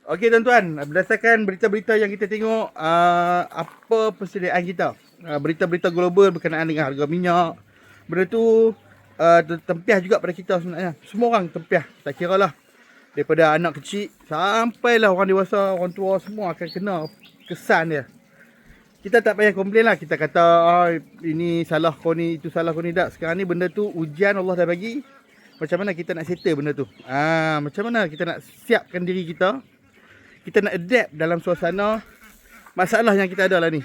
Okey tuan-tuan, berdasarkan berita-berita yang kita tengok, apa persediaan kita, berita-berita global berkenaan dengan harga minyak, benda tu tempiah juga pada kita sebenarnya. Semua orang tempiah, tak kira lah. Daripada anak kecil sampailah orang dewasa, orang tua, semua akan kena kesan dia. Kita tak payah komplain lah, kita kata ini salah kau ni, itu salah kau ni. Tak, sekarang ni benda tu ujian Allah dah bagi. Macam mana kita nak settle benda tu, macam mana kita nak siapkan diri kita, kita nak adapt dalam suasana masalah yang kita ada lah ni.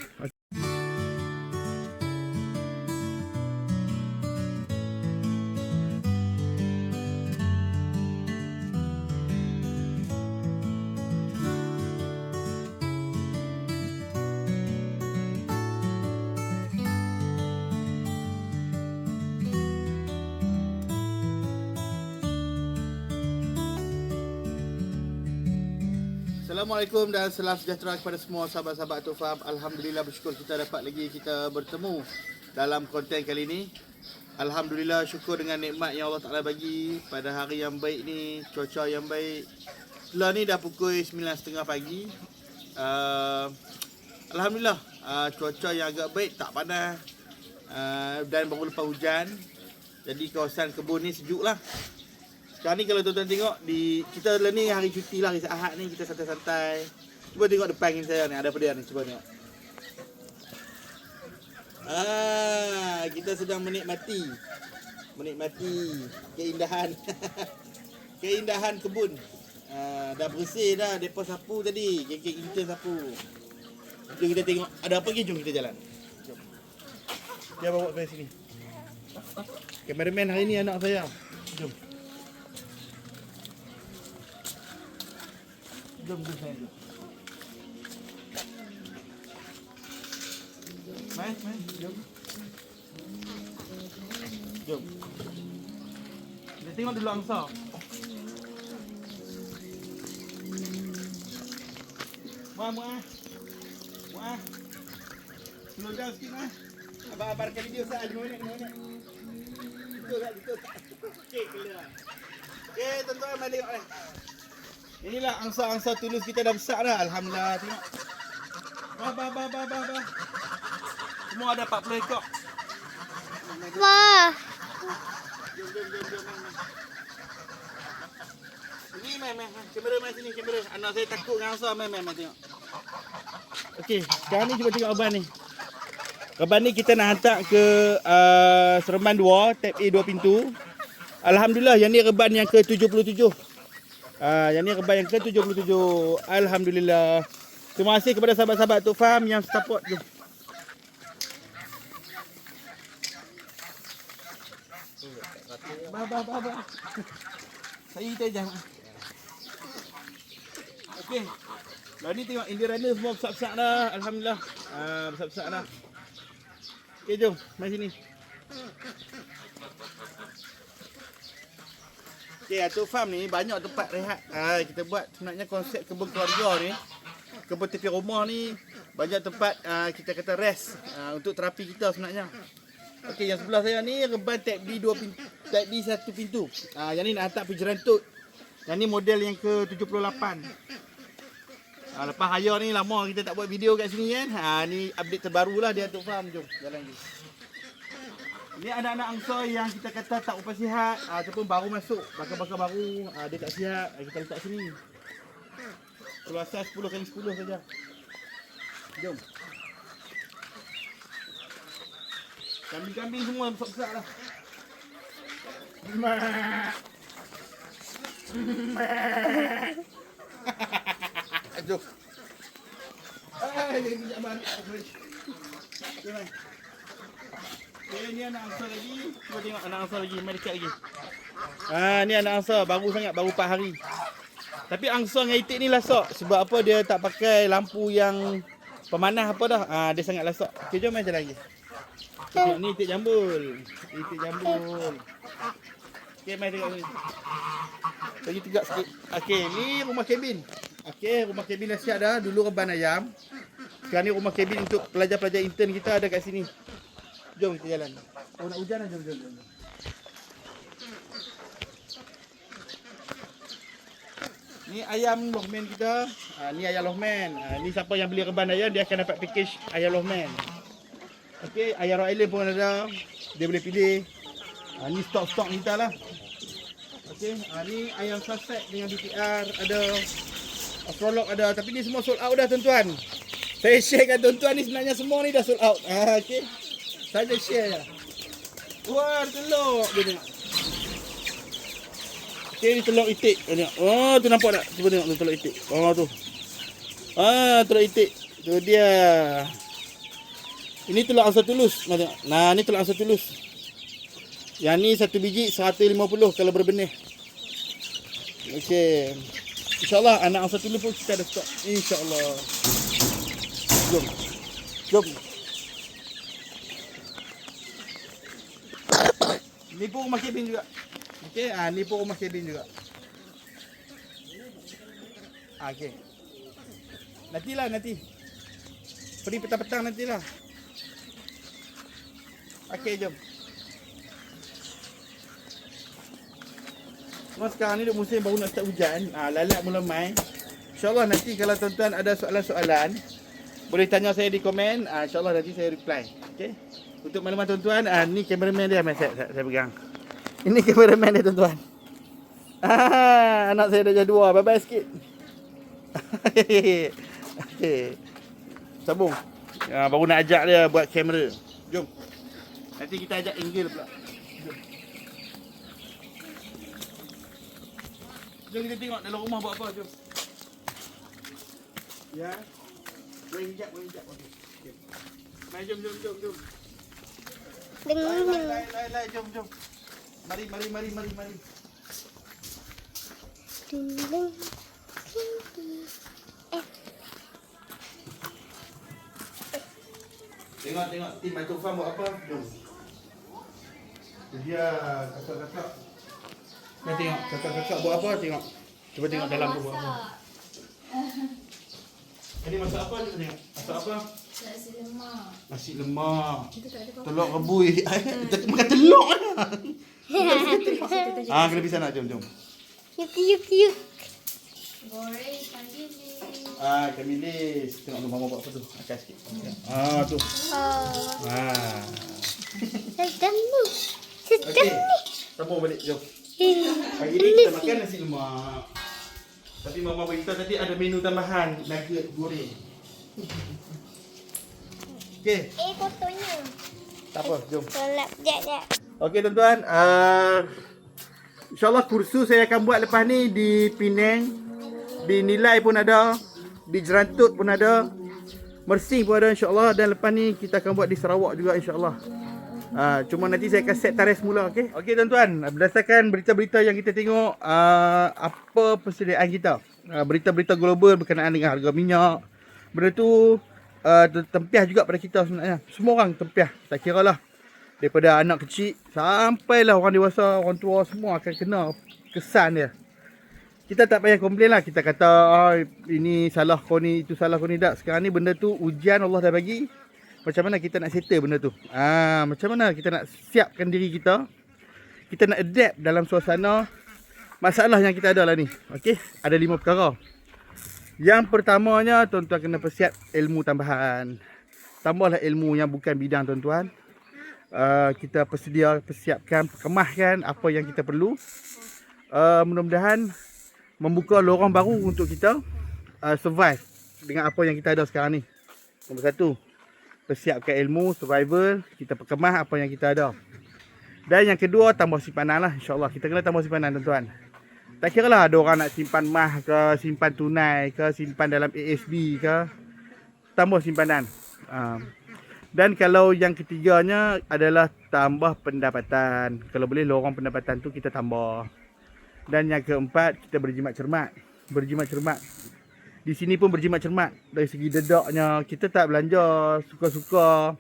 Assalamualaikum dan salam sejahtera kepada semua sahabat-sahabat Tok Faham. Alhamdulillah, bersyukur kita dapat lagi kita bertemu dalam konten kali ini. Alhamdulillah, syukur dengan nikmat yang Allah Ta'ala bagi pada hari yang baik ni, cuaca yang baik. Setelah ni dah pukul 9.30 pagi. Alhamdulillah, cuaca yang agak baik, tak panas, dan baru lepas hujan. Jadi kawasan kebun ni sejuk lah. Sekarang ni kalau tuan-tuan tengok, kita ni hari cuti lah, hari Ahad ni kita santai-santai. Cuba tengok depan ni saya ni, ada apa dia ni, cuba tengok. Kita sedang menikmati keindahan keindahan kebun. Dah bersih dah, depa sapu tadi, geng-geng kita sapu. Jom kita tengok ada apa lagi, jom kita jalan. Jom. Dia bawa ke sini. Kameraman hari ni anak saya. Jom. Jom saya. Mai, jom. Jom. Kita tengok dulu angsa. Muah. Slow down sikit mah. Abang-abang video saya 5 minit. Betul tak? Okey, clear. Okey, tuan-tuan mari tengok ni. Inilah angsa-angsa tulus kita dah besar dah. Alhamdulillah, tengok. Bah. Semua ada 40 ekor. Wah. Jom. Ini main. Kamera main sini, kamera. Anak saya takut dengan angsa, main tengok. Okey, sekarang ni cuba tengok Reban ni. Reban ni kita nak hantar ke Seremban 2, tab A 2 pintu. Alhamdulillah, yang ni Reban yang ke-77. Yang ni Reban yang ke-77. Alhamdulillah. Terima kasih kepada sahabat-sahabat Tok Faham yang support je. Bah. Saya kita jam. Okey. Lah ni tengok Indian runner semua besar-besar dah. Alhamdulillah. Besar-besar dah. Okey, jom. Mari sini. Okey, Tok Faham ni banyak tempat rehat. Kita buat sebenarnya konsep kebun keluarga ni. Kebun tepi rumah ni banyak tempat kita kata rest untuk terapi kita sebenarnya. Okey, yang sebelah saya ni Reban tab D 2 pintu, tab D 1 pintu. Yang ni nak hantar pergi Jerantut. Yang ni model yang ke-78. Lepas haya ni lama kita tak buat video kat sini kan. Ni update terbaru lah dia Tok Faham. Jom jalan je. Ni anak-anak angsa yang kita kata tak upah sihat ataupun baru masuk, bakar-bakar baru, dia tak sihat, kita letak sini. Keluasan 10x10 saja. Jom. Kambing-kambing semua besar-besar lah. Jom. Sekejap balik. Jom. Ni anak angsa lagi. Cuba tengok anak angsa lagi. Mari dekat lagi. Ni anak angsa. Baru sangat. Baru 4 hari. Tapi angsa dengan itik ni lasak. Sebab apa dia tak pakai lampu yang pemanas apa dah. Dia sangat lasak. Okay, jom main jalan lagi. Tengok ni itik jambul. Okay, mari tengok ni. Lagi tegak sikit. Okay, ni rumah kabin. Okay, rumah kabin dah siap dah. Dulu Reban ayam. Sekarang ni rumah kabin untuk pelajar-pelajar intern kita ada kat sini. Jom kita jalan. Nak hujan dah, jom. Ni ayam Lohman kita. Ni ayam Lohman. Ni siapa yang beli reban ayam dia akan dapat package ayam Lohman. Okey, ayam Rottweiler pun ada. Dia boleh pilih. Ni stok-stok kita lah. Okey, ni ayam saset dengan BTR ada. Prolog ada, tapi ni semua sold out dah tuan-tuan. Saya sharekan tuan-tuan ni sebenarnya semua ni dah sold out. Okey. Saya share je. Wah, telur dia tengok. Okey, ni telur itik. Tengok. Oh, tu nampak tak? Cuba tengok tu telur itik. Oh, tu. Telur itik. Tu dia. Ini telur angsa tulus. Nah, ni telur angsa tulus. Yang ni satu biji 150 kalau berbenih. Okey. InsyaAllah anak angsa tulus pun kita ada stok. InsyaAllah. Jom. Jom. Ni pun rumah kabin juga. Okey, ni pun rumah kabin juga. Okey. Nanti. Pergi petang-petang nantilah. Okey, jom. Sekarang ni duk musim baru nak start hujan. Lalat mula mai. InsyaAllah nanti kalau tuan-tuan ada soalan-soalan, boleh tanya saya di komen. InsyaAllah nanti saya reply. Okey. Untuk maklumat tuan-tuan, ni kameraman dia. Saya pegang. Ini kameraman dia tuan-tuan. Anak saya dah jadi 2. Bye-bye sikit. Okey. Sambung. Baru nak ajak dia buat kamera. Jom. Nanti kita ajak angle pula. Jom kita tengok dalam rumah buat apa. Jom. Ya. Boleh hijab. Okay. Mari jom. Lai, jom. Mari. Tengok tim Michael Farm buat apa. Jom. Dia kakak-kakak. Kita tengok kakak-kakak buat apa, tengok. Cuba tengok dalam tu buat apa. Ini masak apa? Cuba tengok. Masak apa? Nasi lemak. Telur rebus. Makan telur lah. Kena pergi sana. Jom. Yuk. Goreng ikan bilis. Ikan bilis. Tengok mama buat apa tu. Angkat sikit. Tu. Sedap ni. Okey. Sambung balik. Jom. Pagi ni kita makan nasi lemak. Tapi mama beritahu tadi ada menu tambahan, nugget goreng. Okey. Fotonya. Tak apa, jom. Tolak jap. Okey tuan-tuan, InsyaAllah kursus saya akan buat lepas ni di Penang, di Nilai pun ada, di Jerantut pun ada, Mersing pun ada insyaAllah, dan lepas ni kita akan buat di Sarawak juga insyaAllah. Cuma nanti saya akan set tarikh semula. Okey tuan-tuan, berdasarkan berita-berita yang kita tengok, apa persediaan kita, berita-berita global berkenaan dengan harga minyak, benda tu tempiah juga pada kita sebenarnya. Semua orang tempiah, tak kira lah, daripada anak kecil sampailah orang dewasa, orang tua, semua akan kena kesan dia. Kita tak payah komplain lah, kita kata ini salah kau ni, itu salah kau ni. Tak, sekarang ni benda tu ujian Allah dah bagi. Macam mana kita nak settle benda tu? Macam mana kita nak siapkan diri kita? Kita nak adapt dalam suasana masalah yang kita ada lah ni. Okey, ada 5 perkara. Yang pertamanya, tuan-tuan kena persiap ilmu tambahan. Tambahlah ilmu yang bukan bidang tuan-tuan. Kita persiapkan, perkemahkan apa yang kita perlu. Mudah-mudahan membuka lorong baru untuk kita survive dengan apa yang kita ada sekarang ni. Nombor 1, persiapkan ilmu survival, kita perkemah apa yang kita ada. Dan yang kedua, tambah simpanan lah, insyaAllah. Kita kena tambah simpanan tuan-tuan. Tak kira lah ada orang nak simpan mah ke, simpan tunai ke, simpan dalam ASB ke, tambah simpanan. Dan kalau yang ketiganya adalah tambah pendapatan. Kalau boleh lorong pendapatan tu kita tambah. Dan yang keempat, kita berjimat cermat. Di sini pun berjimat cermat. Dari segi dedaknya, kita tak belanja suka-suka.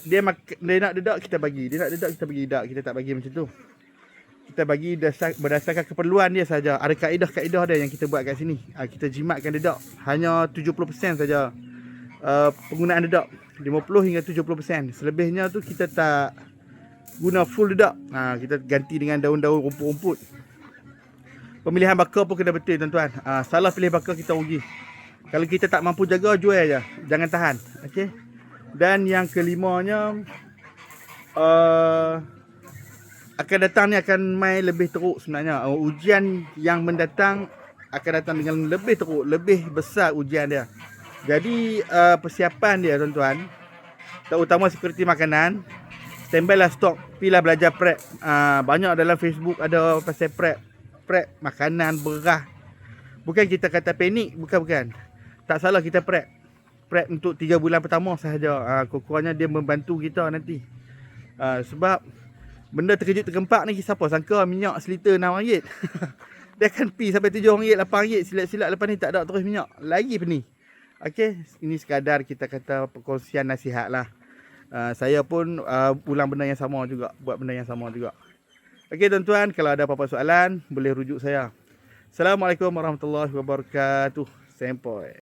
Dia nak dedak, kita bagi. Dia nak dedak, kita bagi dedak. Kita tak bagi macam tu. Kita bagi berdasarkan keperluan dia saja. Ada kaedah-kaedah dia yang kita buat kat sini. Kita jimatkan dedak. Hanya 70% saja penggunaan dedak. 50 hingga 70%. Selebihnya tu kita tak guna full dedak. Kita ganti dengan daun-daun rumput-rumput. pemilihan bakar pun kena betul tuan-tuan. Salah pilih bakar kita rugi. Kalau kita tak mampu jaga, jual je. Jangan tahan. Okey. Dan yang kelimanya, akan datang ni akan main lebih teruk sebenarnya. Ujian yang mendatang akan datang dengan lebih teruk, lebih besar ujian dia. Jadi persiapan dia tuan-tuan, terutama sekuriti makanan, standby lah stok, pilah belajar prep. Banyak dalam Facebook ada pasal prep makanan, beras. Bukan kita kata panik, bukan. Tak salah kita prep untuk 3 bulan pertama sahaja. Kurang-kurangnya dia membantu kita nanti. Sebab benda terkejut tergempak ni, siapa sangka minyak seliter RM6. Dia akan pi sampai RM7, RM8, silat-silat lepas ni tak ada terus minyak. Lagi pening. Okey, ini sekadar kita kata perkongsian nasihat lah. Saya pun ulang benda yang sama juga, buat benda yang sama juga. Okey tuan-tuan, kalau ada apa-apa soalan boleh rujuk saya. Assalamualaikum warahmatullahi wabarakatuh. Sempoi.